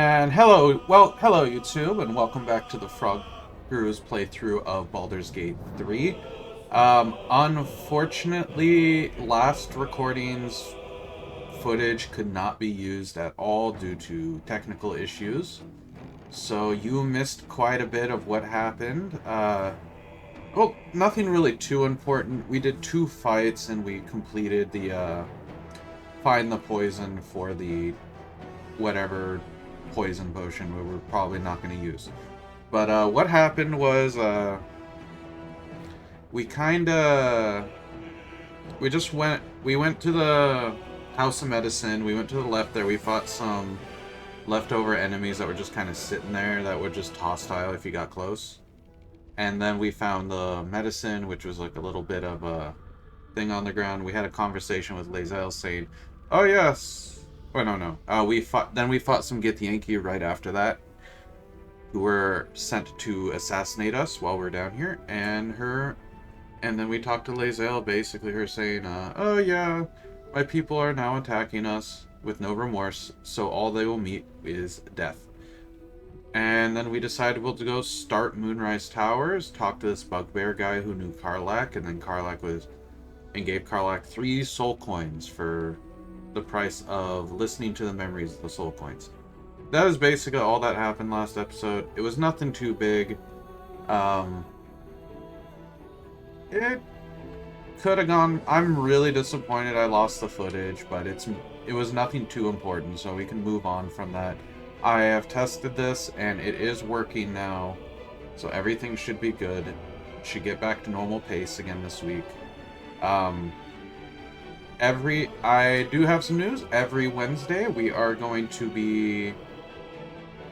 And hello YouTube, and welcome back to the Frog Guru's playthrough of Baldur's Gate 3. Unfortunately, last recording's footage could not be used at all due to technical issues. So you missed quite a bit of what happened. Well, nothing really too important. We did 2 fights and we completed the, find the poison for the whatever poison potion we were probably not going to use. But what happened was we went to the House of Medicine, we went to the left there, we fought some leftover enemies that were just kind of sitting there that were just hostile if you got close. And then we found the medicine, which was like a little bit of a thing on the ground. We had a conversation with Lae'zel saying, "Oh yes." Oh no. We fought some Githyanki right after that, who were sent to assassinate us while we're down here, and then we talked to Lae'zel, basically her saying, "Oh yeah, my people are now attacking us with no remorse, so all they will meet is death." And then we decided we'll go start Moonrise Towers, talk to this bugbear guy who knew Karlach, and then gave Karlach 3 soul coins for the price of listening to the memories of the soul coins. That is basically all that happened last episode. It was nothing too big. It could have gone. I'm really disappointed I lost the footage, but it was nothing too important, so we can move on from that. I have tested this and it is working now, so everything should be good. Should get back to normal pace again this week. I do have some news. Every Wednesday we are going to be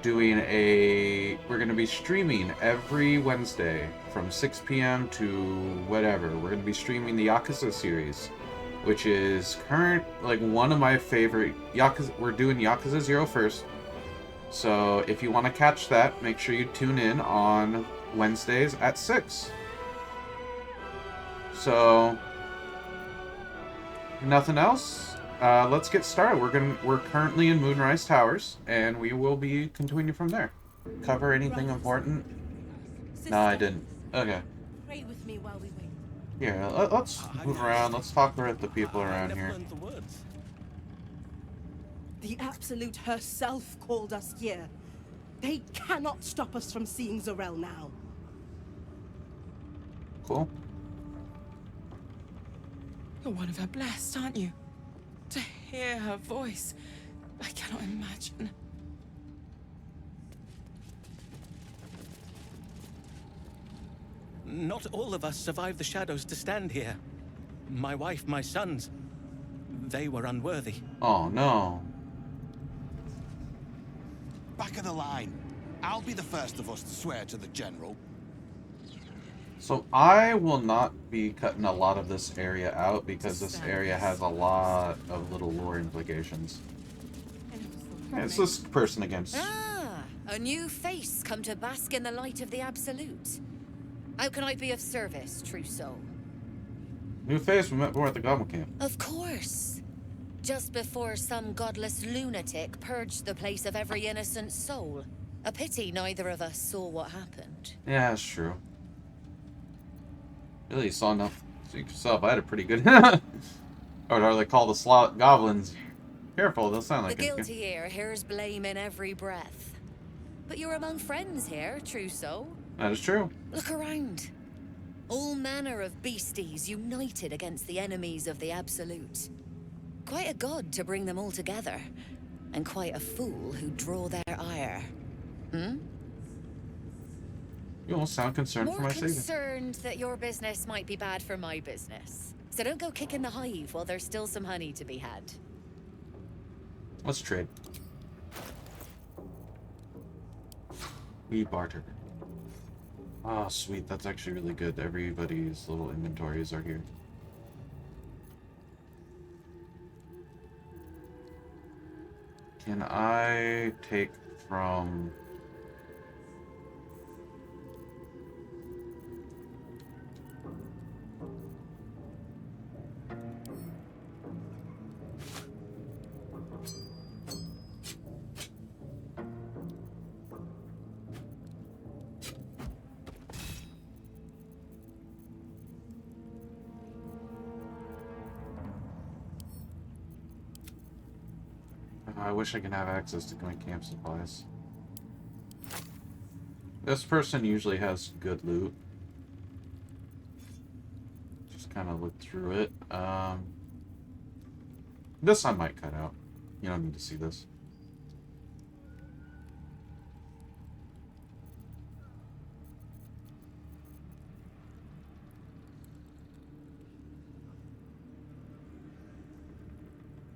we're going to be streaming every Wednesday from 6 p.m. to whatever. We're going to be streaming the Yakuza series, which is one of my favorite Yakuza. We're doing Yakuza 0 first. So if you want to catch that, make sure you tune in on Wednesdays at 6. So nothing else. Let's get started. We're currently in Moonrise Towers, and we will be continuing from there. Cover anything important? No, I didn't. Okay. Pray with me while we wait. Here, let's move around. Let's talk with the people around here. The Absolute herself called us here. They cannot stop us from seeing Zorel now. Cool. You're one of her blessed, aren't you? To hear her voice, I cannot imagine. Not all of us survived the shadows to stand here. My wife, my sons, they were unworthy. Oh no. Back of the line. I'll be the first of us to swear to the General. So I will not be cutting a lot of this area out because this area has a lot of little lore implications. Yeah, it's this person again. Ah, a new face come to bask in the light of the Absolute. How can I be of service, true soul? New face, we met more at the Goblin Camp. Of course. Just before some godless lunatic purged the place of every innocent soul. A pity neither of us saw what happened. Yeah, that's true. Really saw enough. See yourself, I had a pretty good... or are they called the slot goblins? Careful, they'll sound like the guilty ear hears blame in every breath. But you're among friends here, true soul. That is true. Look around. All manner of beasties united against the enemies of the Absolute. Quite a god to bring them all together. And quite a fool who draw their ire. Hmm? You almost sound concerned for More my safety. concerned that your business might be bad for my business. So don't go kicking the hive while there's still some honey to be had. Let's trade. We barter. Ah, sweet. That's actually really good. Everybody's little inventories are here. Can I take from... I wish I could have access to my camp supplies. This person usually has good loot. Just kind of look through it. This I might cut out. You don't need to see this.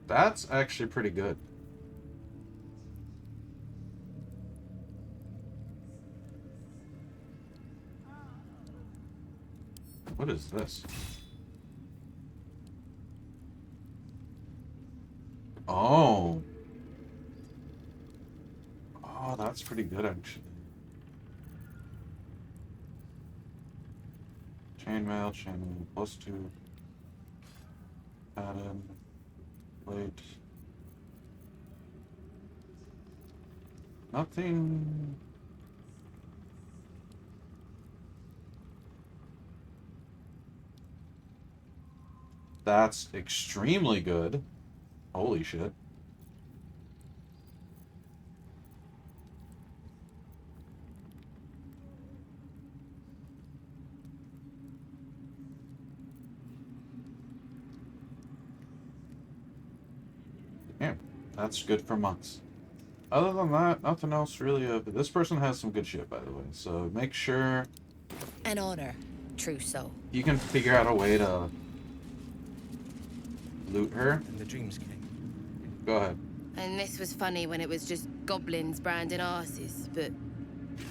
That's actually pretty good. What is this? Oh. Oh, that's pretty good, actually. Chainmail, +2. Paladin. Wait. Nothing. That's extremely good. Holy shit. Yeah, that's good for monks. Other than that, nothing else really. This person has some good shit, by the way. So make sure An honor, true soul. you can figure out a way to loot her. And the dreams came. Go ahead. And this was funny when it was just goblins branding arses, but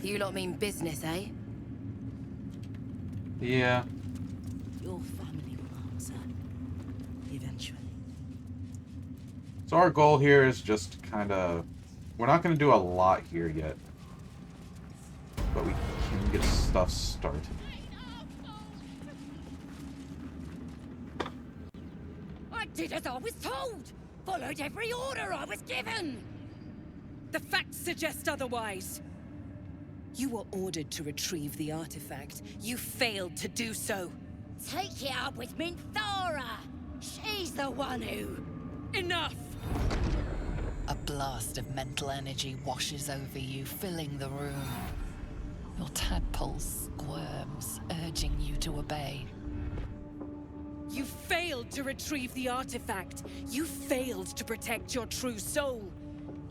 you lot mean business, eh? Yeah. Your family will answer. Eventually. So our goal here is just kind of... We're not going to do a lot here yet. But we can get stuff started. I did as I was told! Followed every order I was given! The facts suggest otherwise. You were ordered to retrieve the artifact. You failed to do so. Take it up with Minthara! She's the one who... Enough! A blast of mental energy washes over you, filling the room. Your tadpole squirms, urging you to obey. You failed to retrieve the artifact. You failed to protect your true soul.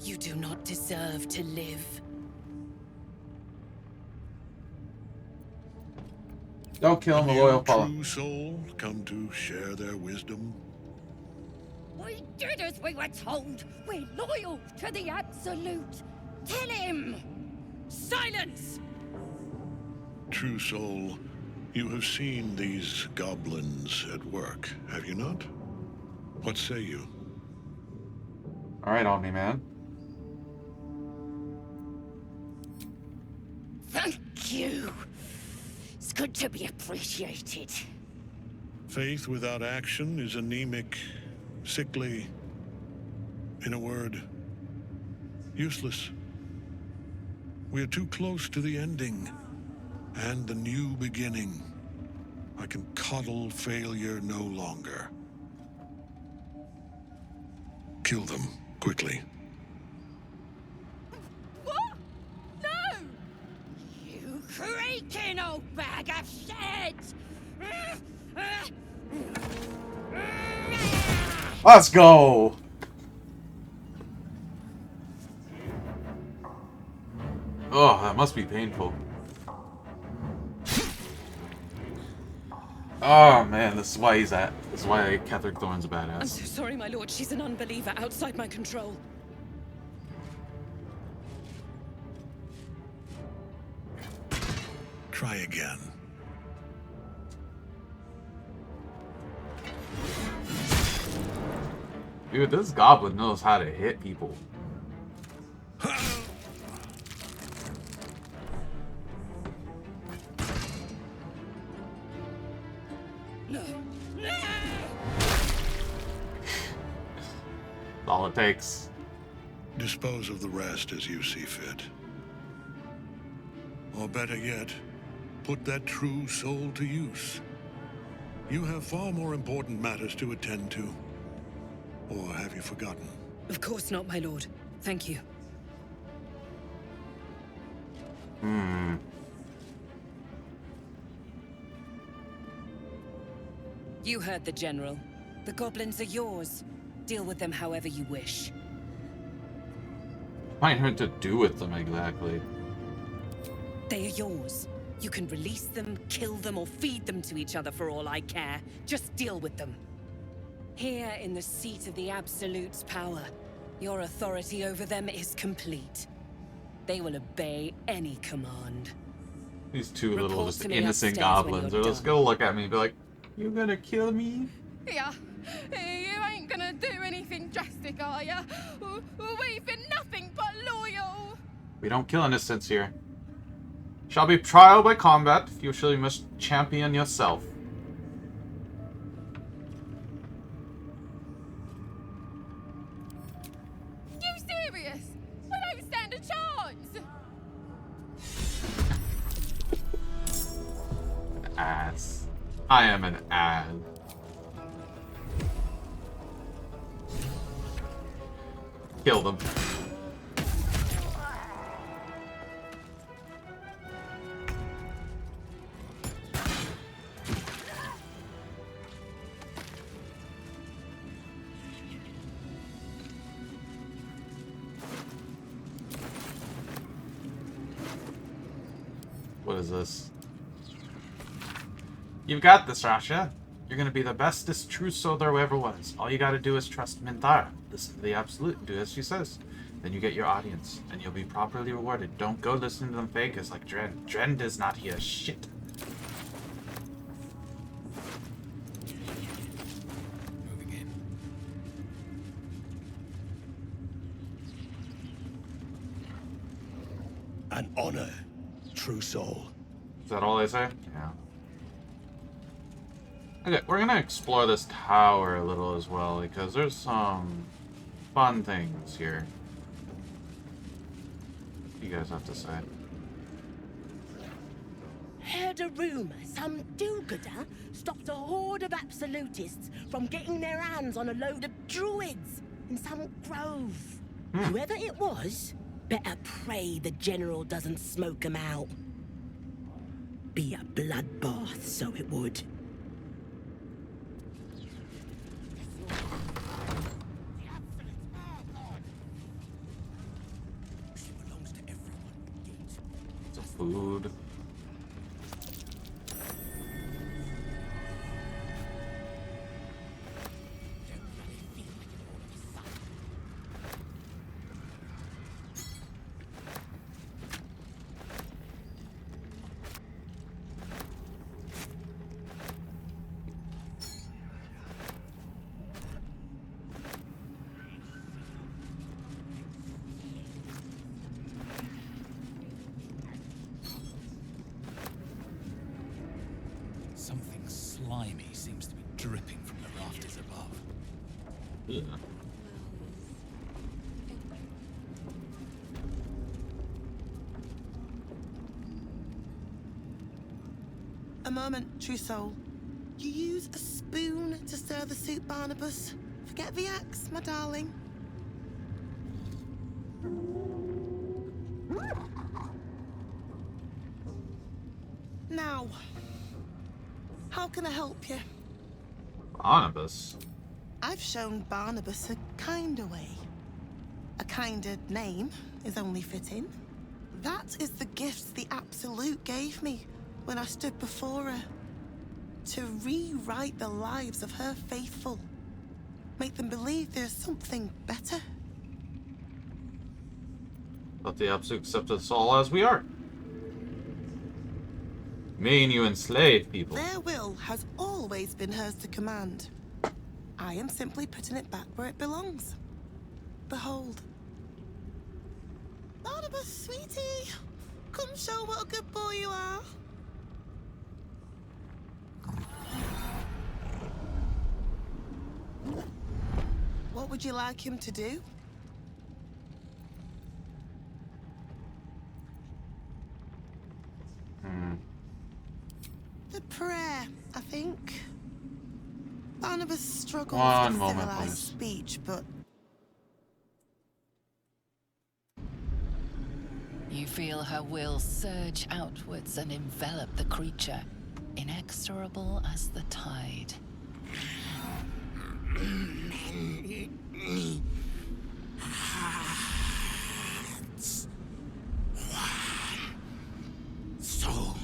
You do not deserve to live. Don't kill him, a A loyal new follow. true soul come to share their wisdom. We did as we were told! We're loyal to the Absolute! Tell him! Silence! True soul, you have seen these goblins at work, have you not? What say you? Alright, Omni-Man. Thank you! It's good to be appreciated. Faith without action is anemic, sickly, in a word, useless. We are too close to the ending and the new beginning. I can coddle failure no longer. Kill them, quickly. What? No! You creaking old bag of shit! Let's go! Oh, that must be painful. Oh man, this is why he's at. This is why Ketheric Thorn's a I'm badass. so sorry, my lord. She's an unbeliever outside my control. Try again. Dude, this goblin knows how to hit people. All it takes. Dispose of the rest as you see fit. Or better yet, put that true soul to use. You have far more important matters to attend to. Or have you forgotten? Of course not, my lord. Thank you. You heard the General. The goblins are yours. Deal with them however you wish. What am I to do with them exactly? They are yours. You can release them, kill them, or feed them to each other for all I care. Just deal with them. Here in the seat of the Absolute's power, your authority over them is complete. They will obey any command. These two little Report just to me innocent upstairs when goblins you're are just done. gonna look at me and be like, "You gonna kill me?" Yeah, you ain't gonna do anything drastic, are ya? We've been nothing but loyal. We don't kill innocents here. Shall be trial by combat. You surely must champion yourself. You serious? We don't stand a chance. Ass. I am an ass. Kill them. What is this? You've got this, Rasha. You're gonna be the bestest trousseau there ever was. All you gotta do is trust Minthara. Listen to the Absolute and do as she says. Then you get your audience, and you'll be properly rewarded. Don't go listening to them fakers like Dren. Dren does not hear shit. Moving in. An honor, true soul. Is that all they say? Yeah. Okay, we're gonna explore this tower a little as well, because there's some fun things here. What do you guys have to say? Heard a rumor some do-gooder stopped a horde of absolutists from getting their hands on a load of druids in some grove. Whoever it was, better pray the General doesn't smoke 'em out. Be a bloodbath, so it would. Some food. Something slimy seems to be dripping from the rafters above. Yeah. A moment, true soul. You use a spoon to stir the soup, Barnabas. Forget the axe, my darling. Now, how can I help you? Barnabas. I've shown Barnabas a kinder way. A kinder name is only fitting. That is the gift the Absolute gave me when I stood before her. To rewrite the lives of her faithful. Make them believe there's something better. Let the Absolute accept us all as we are. Mean you enslave people. Their will has always been hers to command. I am simply putting it back where it belongs. Behold. Barnabas, sweetie. Come show what a good boy you are. What would you like him to do? The prayer, I think. Barnabas struggles One with moment, civilized please. speech, but Feel her will surge outwards and envelop the creature, inexorable as the tide. Hearts. One. Soul.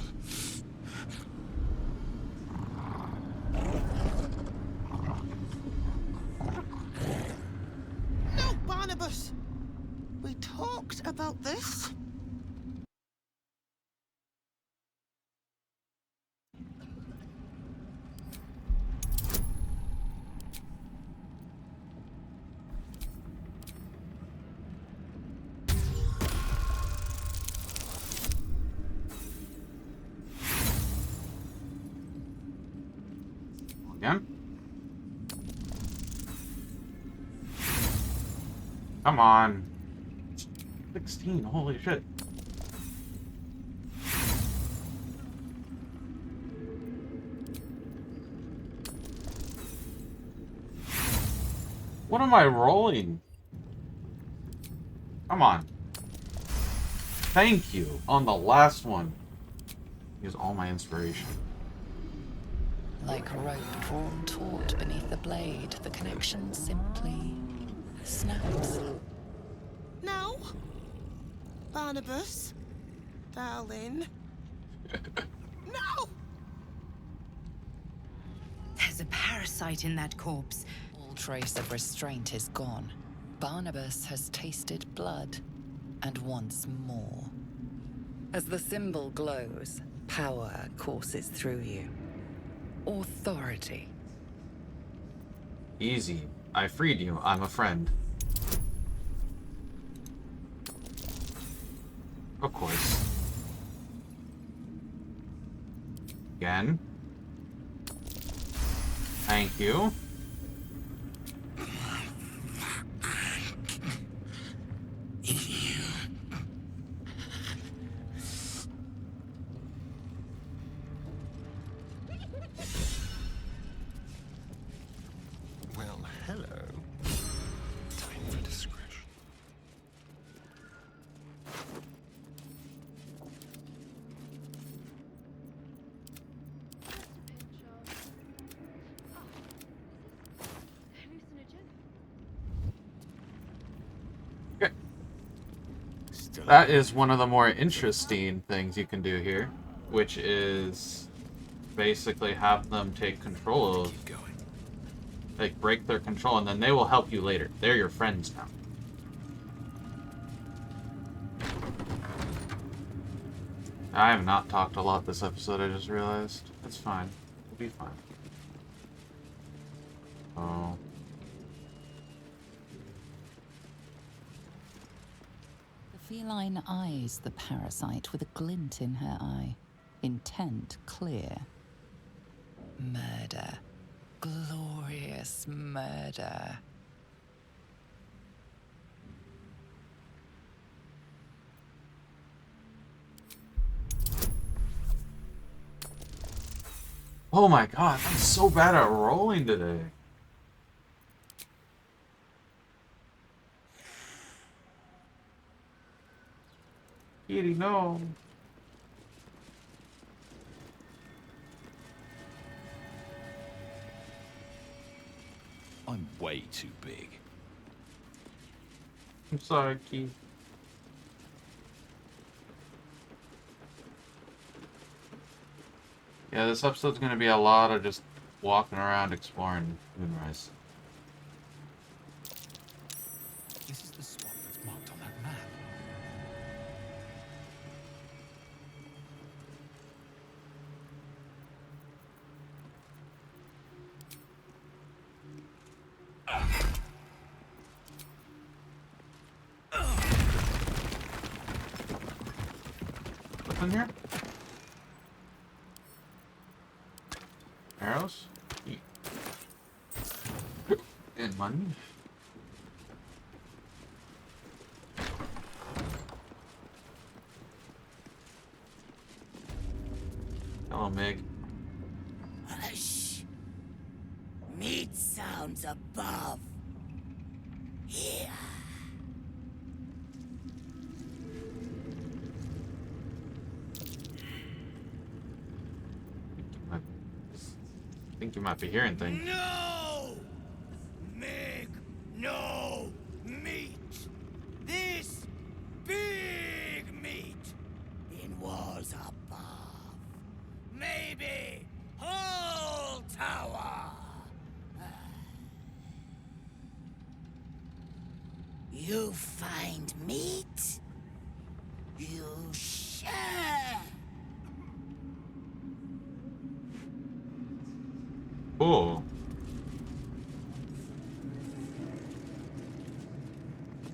No, Barnabas! We talked about this. Again? Come on. 16, holy shit. What am I rolling? Come on. Thank you on the last one. Use all my inspiration. Like a rope drawn taut beneath the blade, the connection simply snaps. No? Barnabas? Darling? No! There's a parasite in that corpse. All trace of restraint is gone. Barnabas has tasted blood, and wants more. As the symbol glows, power courses through you. Authority. Easy. I freed you. I'm a friend. Of course. Again. Thank you. Well, hello. Time for discretion. That is one of the more interesting things you can do here, which is basically have them take control of, like, break their control, and then they will help you later. They're your friends now. I have not talked a lot this episode, I just realized. It's fine. We'll be fine. Oh. The feline eyes the parasite with a glint in her eye, intent clear. Murder. Glorious murder. Oh my god, I'm so bad at rolling today. Kitty, no. I'm way too big. I'm sorry, Keith. Yeah, this episode's gonna be a lot of just walking around exploring Moonrise. This is the spot that's marked on that map. What's in here? Arrows? And money? Hello, Meg. Hush. Meat sounds above. Here. think you might be hearing things. No! Make no meat! This big meat in walls above. Maybe whole tower. You find meat? You share. Cool.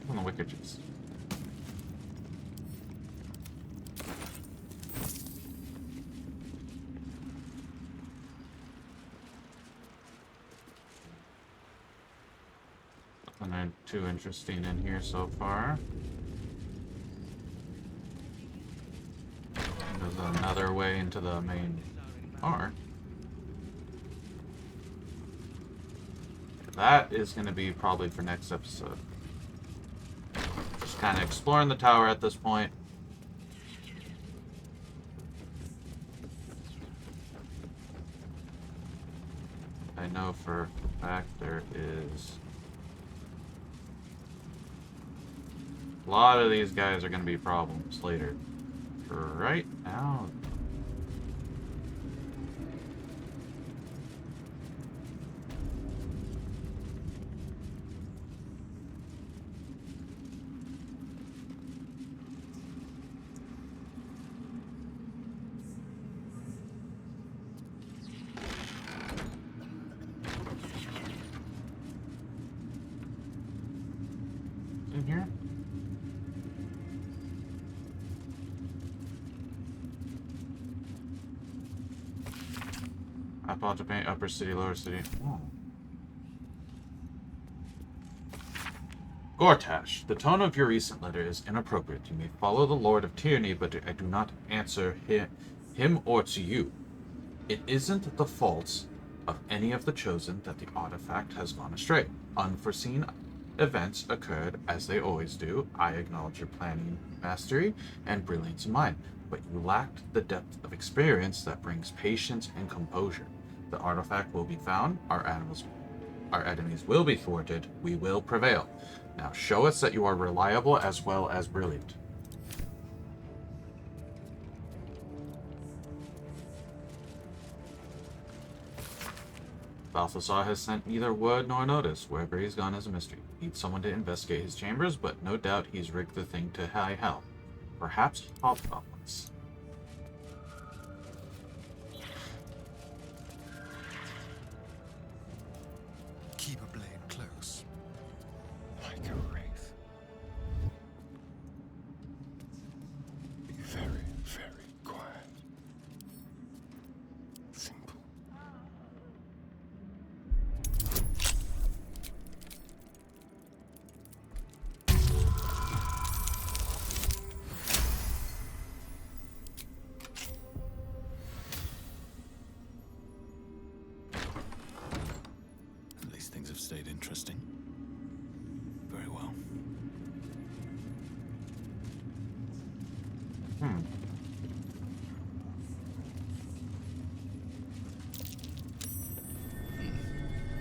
On the wicked juice. Nothing too interesting in here so far. There's another way into the main bar. That is going to be probably for next episode. Just kind of exploring the tower at this point. I know for a fact there is a lot of these guys are going to be problems later. For right now, in here. I bought to paint upper city, lower city. Oh. Gortash, the tone of your recent letter is inappropriate. You may follow the Lord of Tyranny, but I do not answer him or to you. It isn't the fault of any of the Chosen that the artifact has gone astray. Unforeseen events occurred, as they always do. I acknowledge your planning mastery and brilliance of mind, but you lacked the depth of experience that brings patience and composure. The artifact will be found, our enemies will be thwarted, we will prevail. Now show us that you are reliable as well as brilliant. Balthasar has sent neither word nor notice. Wherever he's gone is a mystery. Needs someone to investigate his chambers, but no doubt he's rigged the thing to high hell. Perhaps hobgoblins. Keep a blade close, like a wraith. Be very, very quiet. Simple. Things have stayed interesting. Very well.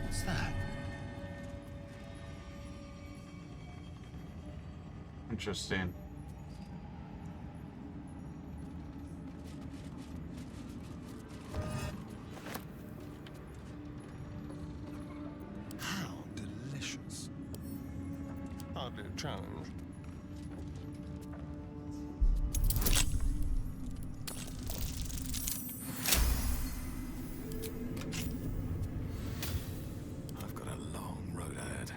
What's that? Interesting. Challenge. I've got a long road ahead.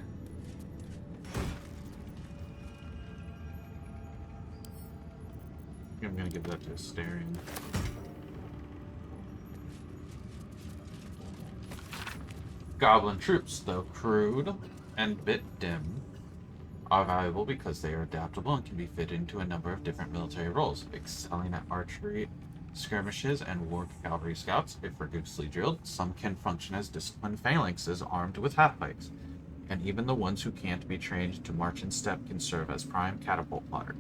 I'm gonna give that to Astarion. Goblin troops, though crude and bit dim, are valuable because they are adaptable and can be fitted into a number of different military roles, excelling at archery, skirmishes, and war cavalry scouts. If rigorously drilled, some can function as disciplined phalanxes armed with half-pikes, and even the ones who can't be trained to march in step can serve as prime catapult fodder.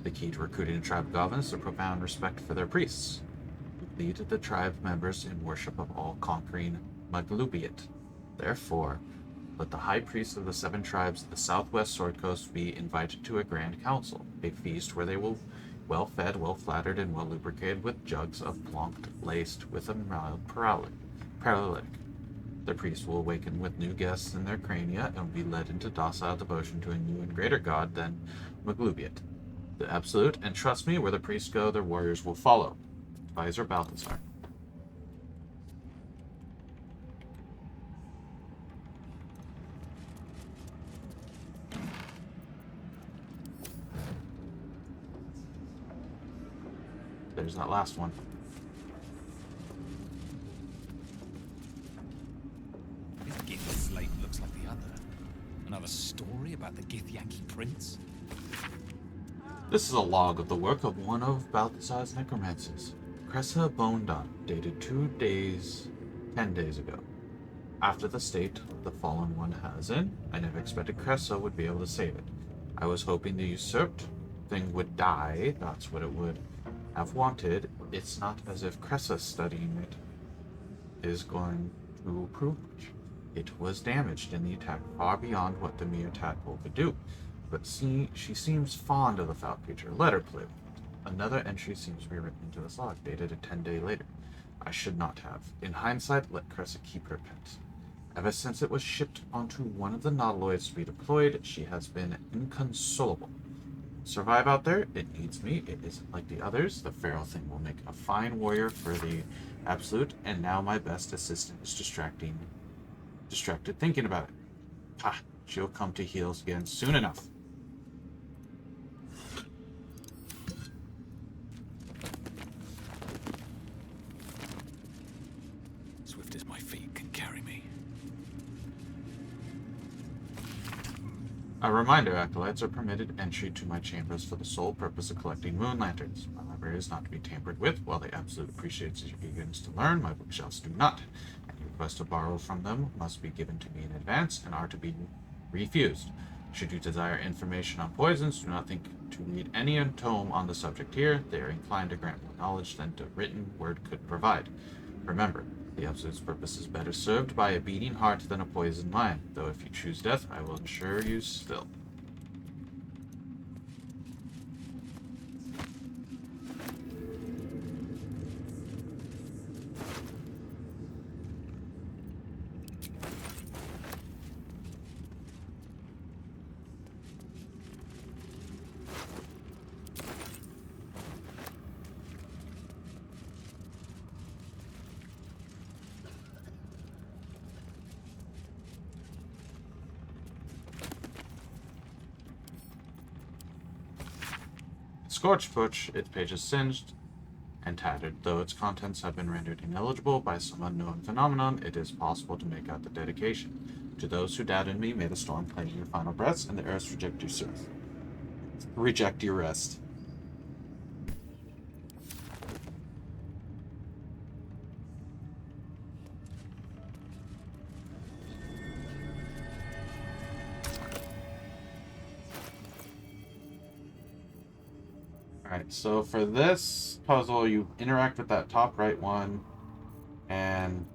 The key to recruiting a tribe of goblins is a profound respect for their priests, who lead the tribe members in worship of all conquering Maglubiet. Therefore, let the high priest of the 7 tribes of the southwest sword coast be invited to a grand council, a feast where they will well fed, well flattered, and well lubricated with jugs of plonk laced with a mild paralytic. The priest will awaken with new guests in their crania and will be led into docile devotion to a new and greater god than Maglubiet, the Absolute, and trust me, where the priests go, their warriors will follow. Advisor Balthazar. There's that last one. This Gith slate looks like the other. Another story about the Gith-Yankee prince? This is a log of the work of one of Balthazar's necromancers, Cressa Bonedot, dated 10 days ago. After the state the fallen one has in, I never expected Cressa would be able to save it. I was hoping the usurped thing would die, that's what it would have wanted. It's not as if Cressa studying it is going to prove much. It was damaged in the attack far beyond what the mere tadpole could do. But see, she seems fond of the foul creature. Let her play with it. Another entry seems to be written into this log, dated a 10-day later. I should not have. In hindsight, let Cressa keep her pet. Ever since it was shipped onto one of the nautiloids to be deployed, she has been inconsolable. Survive out there? It needs me. It isn't like the others. The feral thing will make a fine warrior for the Absolute, and now my best assistant is distracted thinking about it. Ha! She'll come to heels again soon enough. Swift as my feet can carry me. A reminder, acolytes are permitted entry to my chambers for the sole purpose of collecting moon lanterns. My library is not to be tampered with. While they absolutely appreciate your eagerness to learn, my bookshelves do not. Any request to borrow from them must be given to me in advance and are to be refused. Should you desire information on poisons, do not think to read any tome on the subject here. They are inclined to grant more knowledge than the written word could provide. Remember, the Absolute's purpose is better served by a beating heart than a poisoned mind, though if you choose death, I will ensure you still. Scorched Push, its pages singed and tattered. Though its contents have been rendered ineligible by some unknown phenomenon, it is possible to make out the dedication. To those who doubted me, may the storm claim your final breaths, and the earth reject your rest. Alright, so for this puzzle, you interact with that top right one, and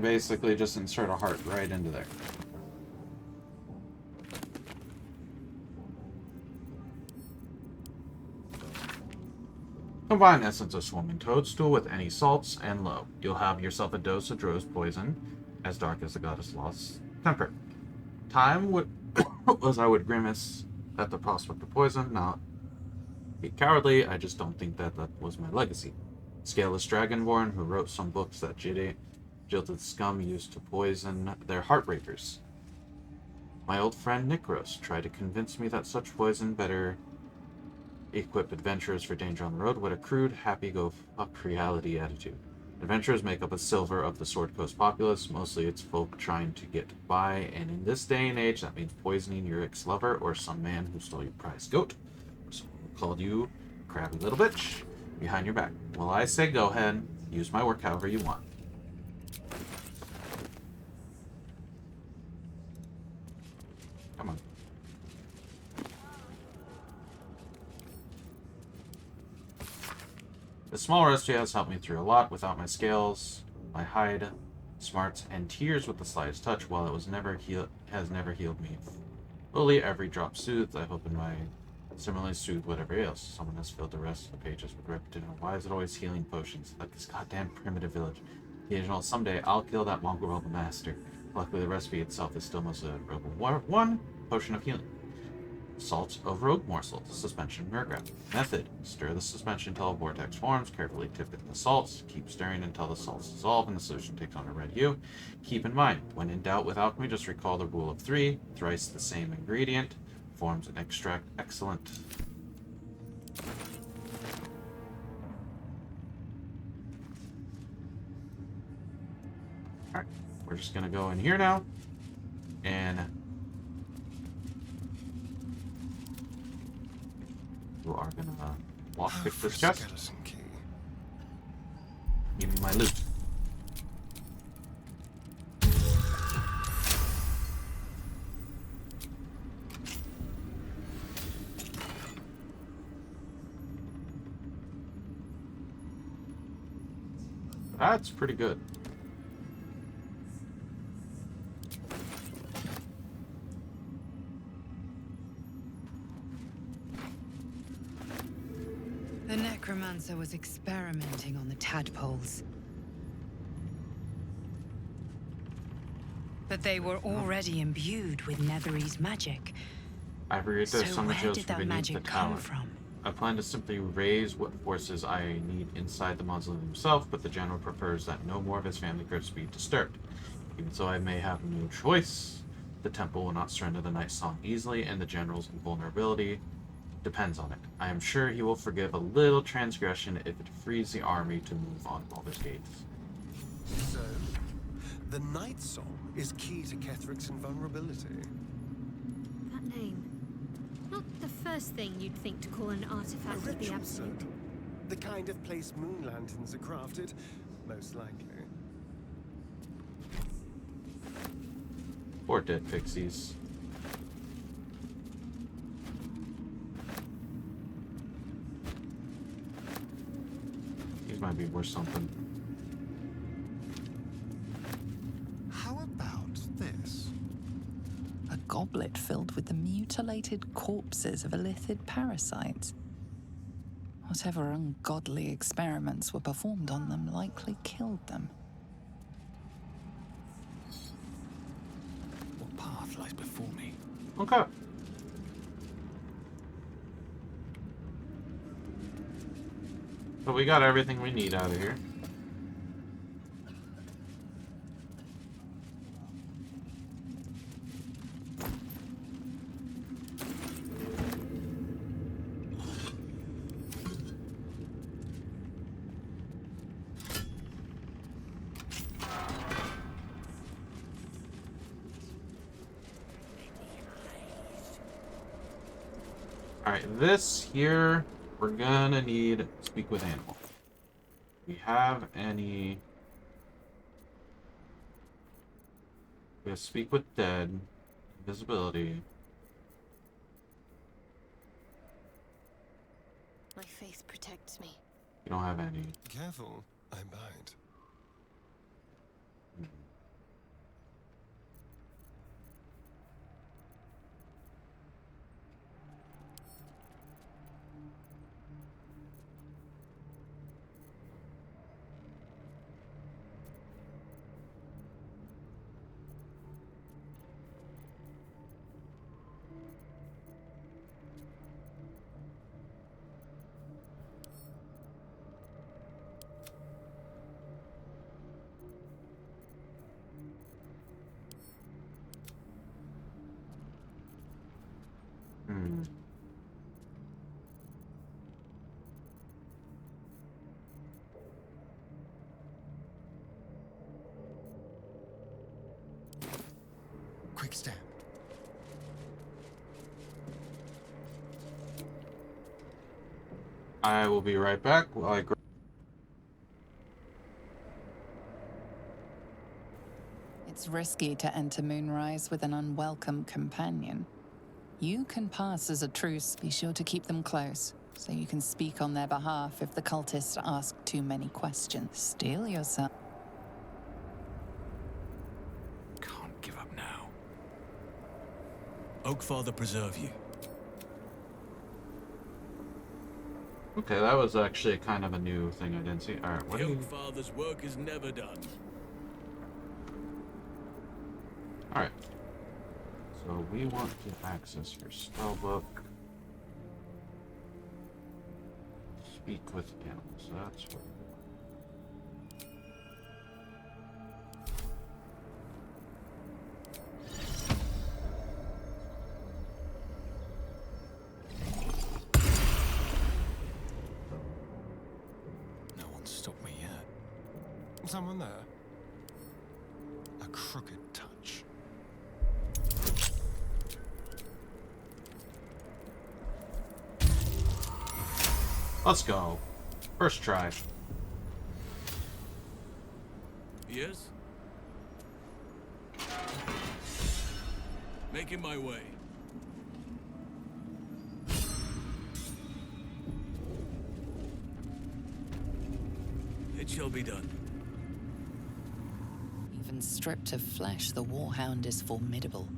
basically just insert a heart right into there. Combine essence of swarming toadstool with any salts, and lo, you'll have yourself a dose of Dro's poison, as dark as the goddess lost temper. Time would was I would grimace at the prospect of poison, not be cowardly. I just don't think that was my legacy. Scaleless Dragonborn, who wrote some books that jilted scum used to poison their heartbreakers. My old friend Nikros tried to convince me that such poison better equip adventurers for danger on the road. What a crude, happy-go-fuck reality attitude. Adventurers make up a silver of the Sword Coast populace. Mostly it's folk trying to get by, and in this day and age, that means poisoning your ex-lover or some man who stole your prized goat, or someone who called you a crabby little bitch behind your back. Well, I say go ahead, use my work however you want. Come on. The small rescue has helped me through a lot. Without my scales, my hide, smarts, and tears with the slightest touch, while it was has never healed me. Slowly, every drop soothed. I hope in my similarly soothe whatever else. Someone has filled the rest of the pages with repetition. Why is it always healing potions? Like this goddamn primitive village. Occasional, someday I'll kill that mongrel master. Luckily, the recipe itself is still mostly a one potion of healing. Salt of rogue morsel, suspension murgrab. Method: stir the suspension until a vortex forms. Carefully tip it in the salts. Keep stirring until the salts dissolve and the solution takes on a red hue. Keep in mind, when in doubt with alchemy, just recall the rule of 3. Thrice the same ingredient forms an extract. Excellent. Alright, we're just gonna go in here now and you are gonna lockpick this chest. Give me my loot. That's pretty good. The necromancer was experimenting on the tadpoles. But they were already imbued with Netherese magic. I read So there's some where materials did from that beneath the magic tower. come from? I plan to simply raise what forces I need inside the mausoleum himself, but the general prefers that no more of his family crypts be disturbed. Even so, I may have no choice. The temple will not surrender the Night Song easily, and the general's invulnerability depends on it. I am sure he will forgive a little transgression if it frees the army to move on Baldur's Gates. So, the Night Song is key to Kethric's invulnerability. That name. Not the first thing you'd think to call an artifact of the ritual Absolute. circle. The kind of place moon lanterns are crafted, most likely. Poor dead pixies. These might be worth something. How about this? A goblet filled with the mutilated corpses of elithid parasites. Whatever ungodly experiments were performed on them likely killed them. What path lies before me? Okay. But we got everything we need out of here. Alright, this here, we're gonna need speak with animal. We have any... We have speak with dead, invisibility. My faith protects me. You don't have any. Careful, I bite. step. I will be right back while I grab. It's risky to enter Moonrise with an unwelcome companion. You can pass as a truce. Be sure to keep them close, so you can speak on their behalf if the cultists ask too many questions. Steel yourself. Can't give up now. Oakfather preserve you. Okay, that was actually kind of a new thing I didn't see. Alright, what The do you... Oakfather's work is never done. Alright. So we want to access your spellbook. Speak with animals. That's what we want. No one's stopped me yet. Someone there? A crooked touch. Let's go. First try. Yes? Making my way. It shall be done. Even stripped of flesh, the Warhound is formidable.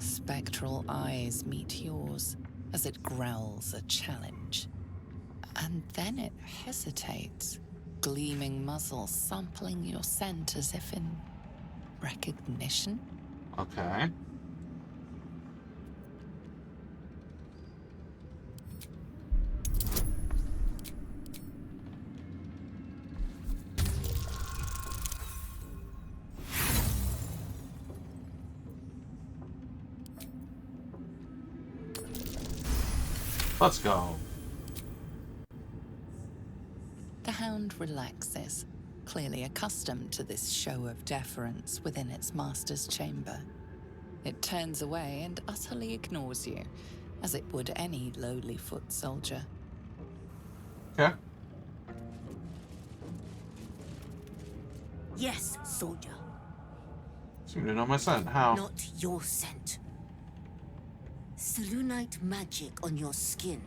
Spectral eyes meet yours as it growls a challenge. And then it hesitates, gleaming muzzle sampling your scent as if in recognition. Okay. Let's go. The hound relaxes, clearly accustomed to this show of deference within its master's chamber. It turns away and utterly ignores you, as it would any lowly foot soldier. Okay. Yes, soldier. Seem to know my scent. How? Not your scent. Selûnite magic on your skin.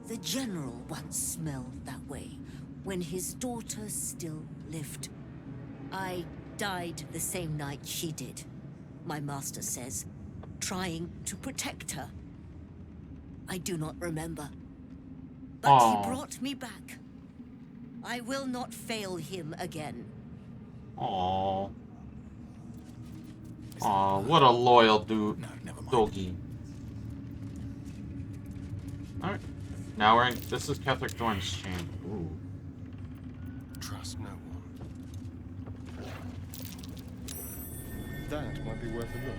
The general once smelled that way when his daughter still lived. I died the same night she did, my master says, trying to protect her. I do not remember. But he brought me back. I will not fail him again. Aww. Aw, what a loyal dude. Doggy. Alright. Now we're in. This is Ketheric Dorn's chain. Ooh. Trust no one. That might be worth a look.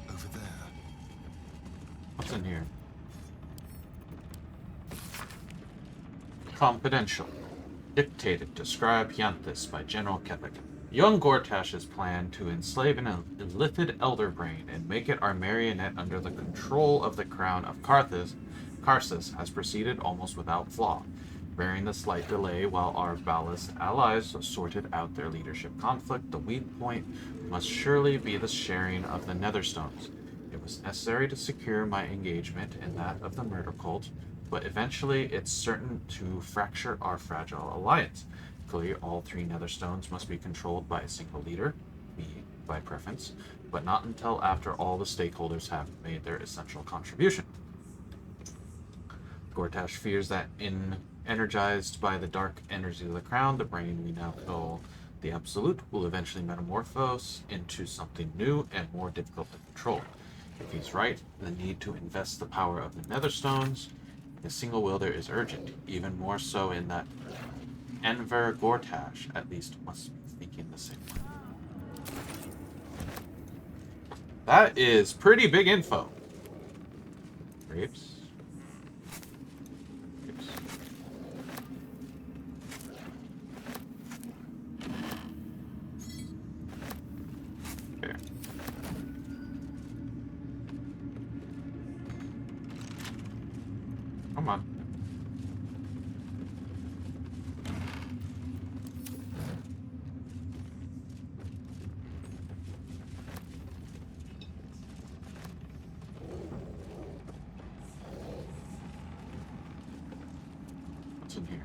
Over there. What's in here? Confidential. Dictated to Scribe Yanthus by General Ketheric. Young Gortash's plan to enslave an illithid elder brain and make it our marionette under the control of the crown of Karsus has proceeded almost without flaw, bearing the slight delay while our ballast allies sorted out their leadership conflict. The weak point must surely be the sharing of the Netherstones. It was necessary to secure my engagement and that of the murder cult, but eventually it's certain to fracture our fragile alliance. Clearly, all three Netherstones must be controlled by a single leader, me by preference, but not until after all the stakeholders have made their essential contribution. Gortash fears that energized by the dark energy of the crown, the brain we now call the Absolute will eventually metamorphose into something new and more difficult to control. If he's right, the need to invest the power of the Netherstones in a single wielder is urgent, even more so in that Enver Gortash, at least, must be thinking the same way. That is pretty big info. Grapes. in here?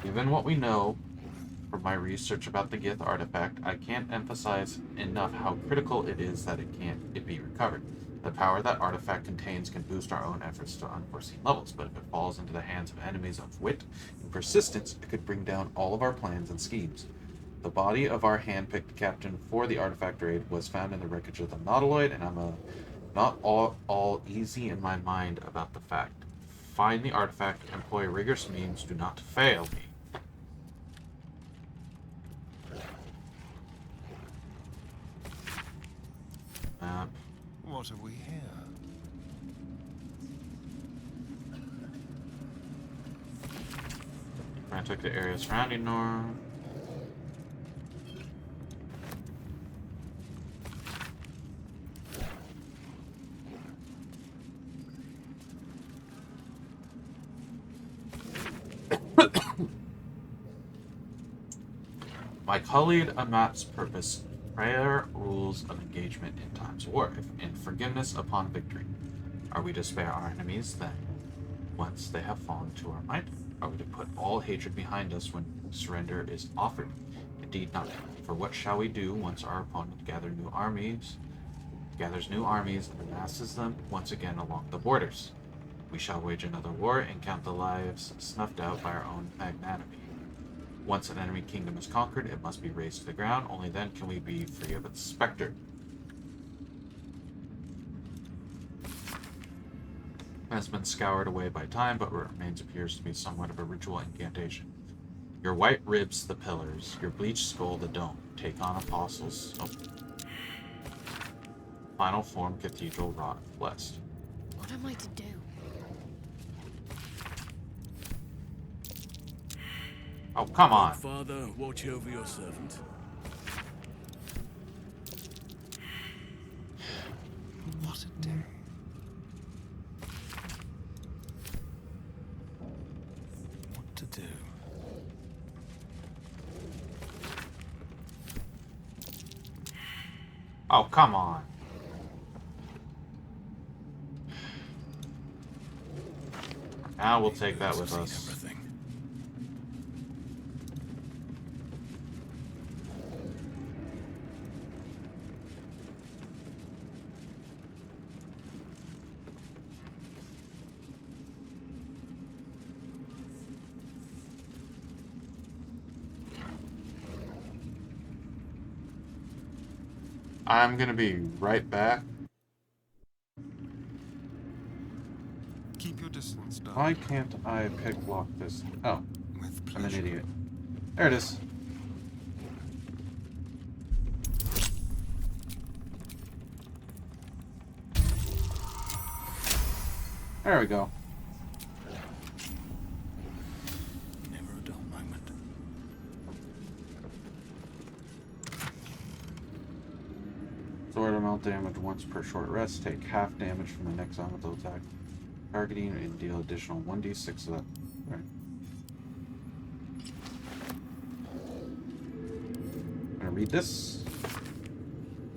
Given what we know from my research about the Gith artifact, I can't emphasize enough how critical it is that it be recovered. The power that artifact contains can boost our own efforts to unforeseen levels, but if it falls into the hands of enemies of wit and persistence, it could bring down all of our plans and schemes. The body of our hand-picked captain for the artifact raid was found in the wreckage of the Nautiloid, and I'm not all easy in my mind about the fact. Find the artifact, employ rigorous means, do not fail me. Map. What have we here? Frantic the area surrounding Nor. My colleague Amat's purpose, prayer rules of engagement in times of war, and forgiveness upon victory. Are we to spare our enemies then, once they have fallen to our might? Are we to put all hatred behind us when surrender is offered? Indeed not. For what shall we do once our opponent gathers new armies and amasses them once again along the borders? We shall wage another war and count the lives snuffed out by our own magnanimity. Once an enemy kingdom is conquered, it must be razed to the ground. Only then can we be free of its specter. Has been scoured away by time, but what remains appears to be somewhat of a ritual incantation. Your white ribs the pillars, your bleached skull the dome. Take on apostles. Oh. Final form cathedral wrought blessed. What am I to do? Oh, come on. Father, watch over your servant. What a day. What to do? Oh, come on. Now we'll take that with us. I'm gonna be right back. Keep your distance, darling. Why can't I pick lock this? Oh, I'm an idiot. There it is. There we go. Never a dull moment. Sword amount damage once per short rest. Take half damage from the next elemental attack. Targeting and deal additional 1d6 of that. Right. I'm gonna read this.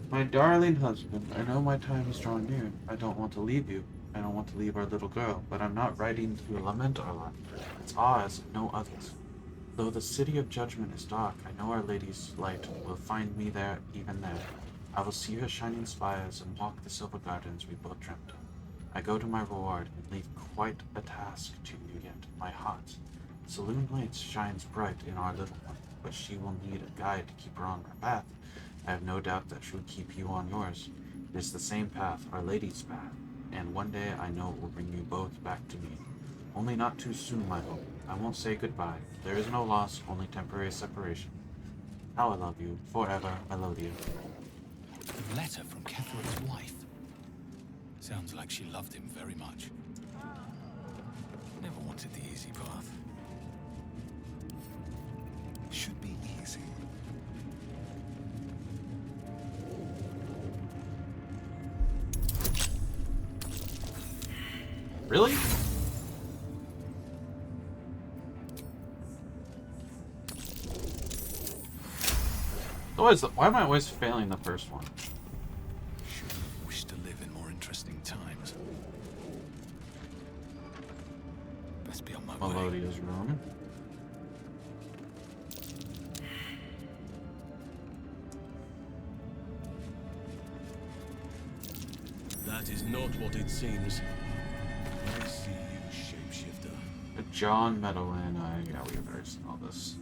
My darling husband, I know my time is drawing near. I don't want to leave you. I don't want to leave our little girl, but I'm not writing to lament our life. It's ours, no others. Though the city of judgment is dark, I know Our Lady's light will find me there, even there. I will see her shining spires and walk the silver gardens we both dreamt of. I go to my reward and leave quite a task to you yet, my heart. Saloon lights shines bright in our little one, but she will need a guide to keep her on her path. I have no doubt that she will keep you on yours. It is the same path, Our Lady's path, and one day I know it will bring you both back to me. Only not too soon, my hope. I won't say goodbye. There is no loss, only temporary separation. How I love you, forever, Melodia. A letter from Ketherick's wife. Sounds like she loved him very much. Never wanted the easy path. Should be easy. Really? Why am I always failing the first one? Wish to live in more interesting times. Best be on my way. Melodia's room. That is not what it seems. I see you, shapeshifter. John Meadowland. Yeah, we have already seen all this.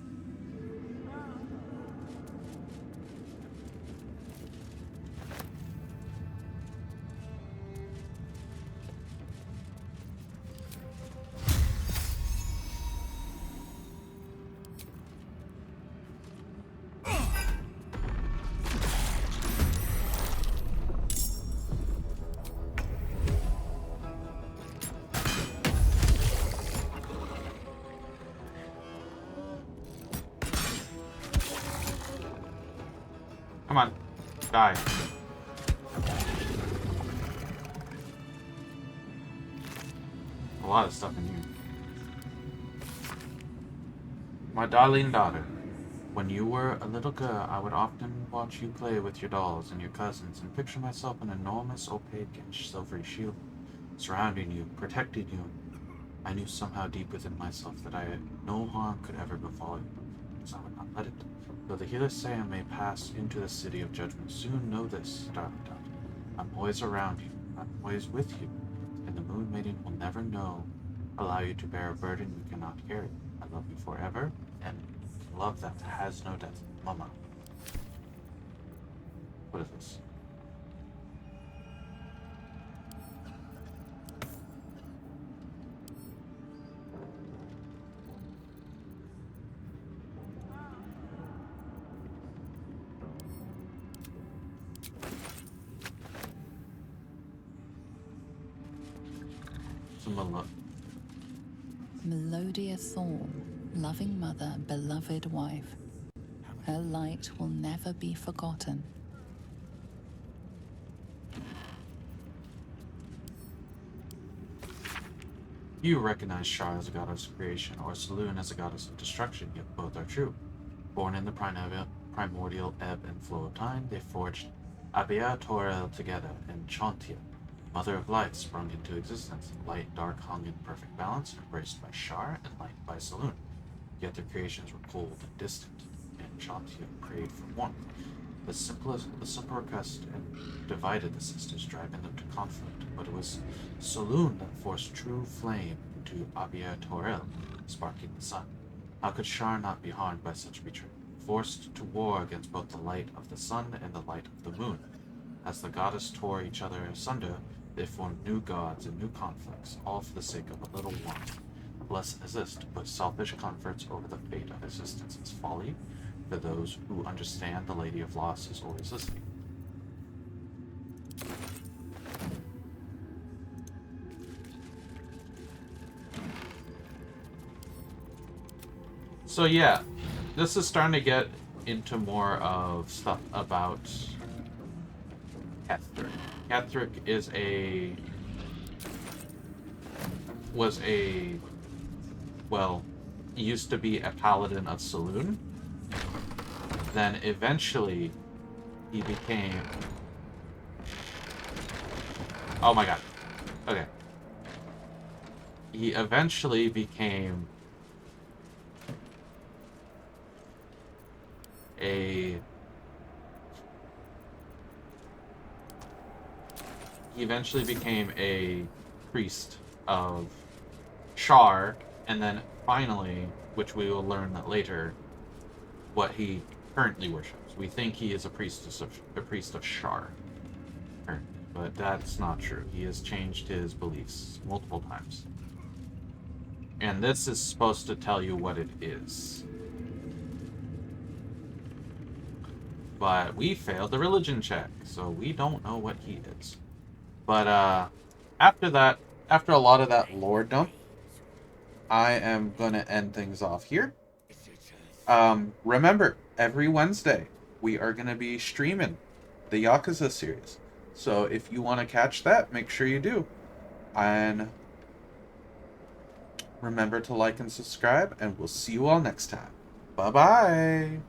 Come on, die. A lot of stuff in here. My darling daughter, when you were a little girl, I would often watch you play with your dolls and your cousins and picture myself an enormous, opaque, and silvery shield surrounding you, protecting you. I knew somehow deep within myself that no harm could ever befall you, so I would not let it. Though the healers say I may pass into the city of judgment soon, know this, darling daughter. I'm always around you. I'm always with you. And the Moon Maiden will never allow you to bear a burden you cannot carry. I love you forever, and love that has no death. Mama. What is this? Melodia Thorn, loving mother, beloved wife. Her light will never be forgotten. You recognize Shar as a goddess of creation, or Saloon as a goddess of destruction, yet both are true. Born in the primordial ebb and flow of time, they forged Abia Torel together, and Chauntia, Mother of Light, sprung into existence. Light and dark hung in perfect balance, embraced by Shar and light by Saloon. Yet their creations were cold and distant, and Chauntia prayed for warmth. The simple request and divided the sisters, driving them to conflict, but it was Saloon that forced true flame into Abia Torel, sparking the sun. How could Shar not be harmed by such betrayal? Forced to war against both the light of the sun and the light of the moon. As the goddess tore each other asunder, they formed new gods and new conflicts, all for the sake of a little warmth. Bless exist, but selfish comforts over the fate of existence is folly. For those who understand, the Lady of Loss is always listening. So yeah, this is starting to get into more of stuff about Ketheric. Ketheric used to be a paladin of Saloon. Then eventually he became... Oh my god. Okay. He eventually became a priest of Shar, and then finally, which we will learn that later, what he currently worships. We think he is a priest of Shar, but that's not true. He has changed his beliefs multiple times. And this is supposed to tell you what it is. But we failed the religion check, so we don't know what he is. But after a lot of that lore dump, I am going to end things off here. Remember, every Wednesday, we are going to be streaming the Yakuza series. So if you want to catch that, make sure you do. And remember to like and subscribe, and we'll see you all next time. Bye-bye!